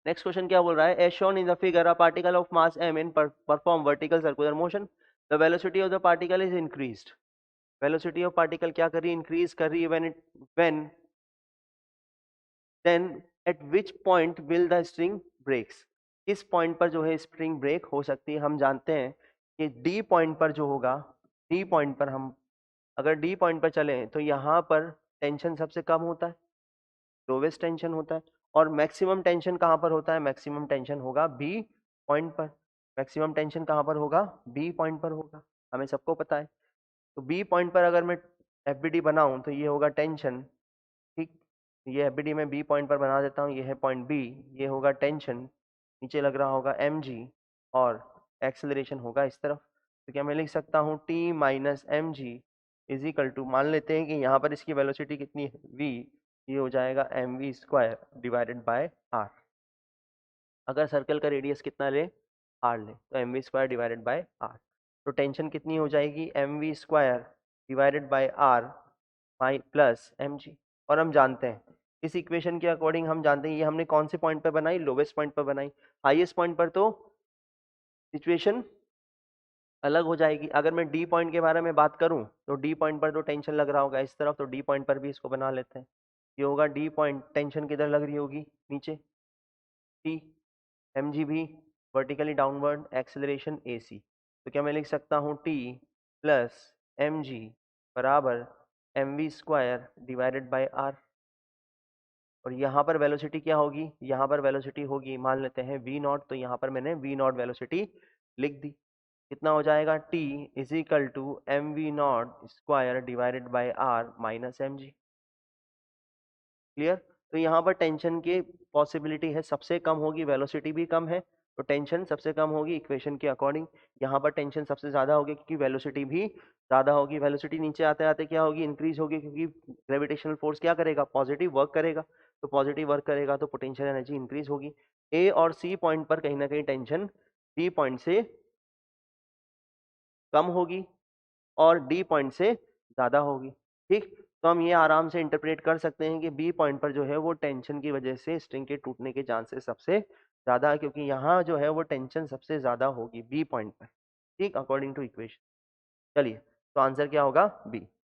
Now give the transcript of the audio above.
Next question क्या बोल रहा है, as shown in the figure a particle of mass m in perform vertical circular motion, the velocity of the particle is increased. Velocity of particle क्या कर रही है, increase कर रही है। When then at which point will the string breaks, किस point पर जो है स्प्रिंग ब्रेक हो सकती है। हम जानते हैं कि डी पॉइंट पर जो होगा, डी पॉइंट पर हम अगर डी पॉइंट पर चले तो यहाँ पर टेंशन सबसे कम होता है, लोवेस्ट टेंशन होता है। और मैक्सिमम टेंशन कहाँ पर होता है, मैक्सिमम टेंशन होगा बी पॉइंट पर। मैक्सिमम टेंशन कहाँ पर होगा, बी पॉइंट पर होगा, हमें सबको पता है। तो बी पॉइंट पर अगर मैं एफबीडी बनाऊं तो ये होगा टेंशन, ठीक। ये एफबीडी में बी पॉइंट पर बना देता हूँ, ये है पॉइंट बी, ये होगा टेंशन, नीचे लग रहा होगा एम जी, और एक्सेलरेशन होगा इस तरफ। तो क्या मैं लिख सकता हूँ T minus M G is equal to, मान लेते हैं कि यहाँ पर इसकी वेलोसिटी कितनी है वी, ये हो जाएगा M V square divided by R. अगर सर्कल का रेडियस कितना ले, आर ले, तो M V square divided by R. तो टेंशन कितनी हो जाएगी, M V square divided by R माई प्लस एम जी। और हम जानते हैं इस इक्वेशन के अकॉर्डिंग, हम जानते हैं ये हमने कौन से पॉइंट पर बनाई, लोवेस्ट पॉइंट पर बनाई। हाईएस्ट पॉइंट पर तो सिचुएशन अलग हो जाएगी। अगर मैं डी पॉइंट के बारे में बात करूं तो डी पॉइंट पर तो टेंशन लग रहा होगा इस तरफ, तो डी पॉइंट पर भी इसको बना लेते हैं। ये होगा डी पॉइंट, टेंशन किधर लग रही होगी, नीचे, टी एम जी भी वर्टिकली डाउनवर्ड, एक्सेलरेशन ए सी। तो क्या मैं लिख सकता हूँ टी प्लस एम जी बराबर M V square divided by R. और यहाँ पर वेलोसिटी क्या होगी, यहाँ पर वेलोसिटी होगी, मान लेते हैं वी नॉट, तो यहाँ पर मैंने वी नॉट वेलोसिटी लिख दी। कितना हो जाएगा, T is equal to M V naught square divided by R minus M G. Clear. तो यहाँ पर टेंशन की पॉसिबिलिटी है सबसे कम होगी, वेलोसिटी भी कम है, तो टेंशन सबसे कम होगी इक्वेशन के अकॉर्डिंग। यहाँ पर टेंशन सबसे ज्यादा होगी क्योंकि वेलोसिटी भी ज्यादा होगी। वेलोसिटी नीचे आते आते क्या होगी, इंक्रीज होगी, क्योंकि ग्रेविटेशनल फोर्स क्या करेगा, पॉजिटिव वर्क करेगा। तो पॉजिटिव वर्क करेगा तो पोटेंशियल एनर्जी इंक्रीज होगी। ए और सी पॉइंट पर कहीं ना कहीं टेंशन बी पॉइंट से कम होगी और डी पॉइंट से ज्यादा होगी, ठीक। तो हम ये आराम से इंटरप्रेट कर सकते हैं कि बी पॉइंट पर जो है वो टेंशन की वजह से स्ट्रिंग के टूटने के चांसेस सबसे ज्यादा है, क्योंकि यहाँ जो है वो टेंशन सबसे ज्यादा होगी बी पॉइंट पर, ठीक, अकॉर्डिंग टू इक्वेशन। चलिए, तो आंसर क्या होगा, बी।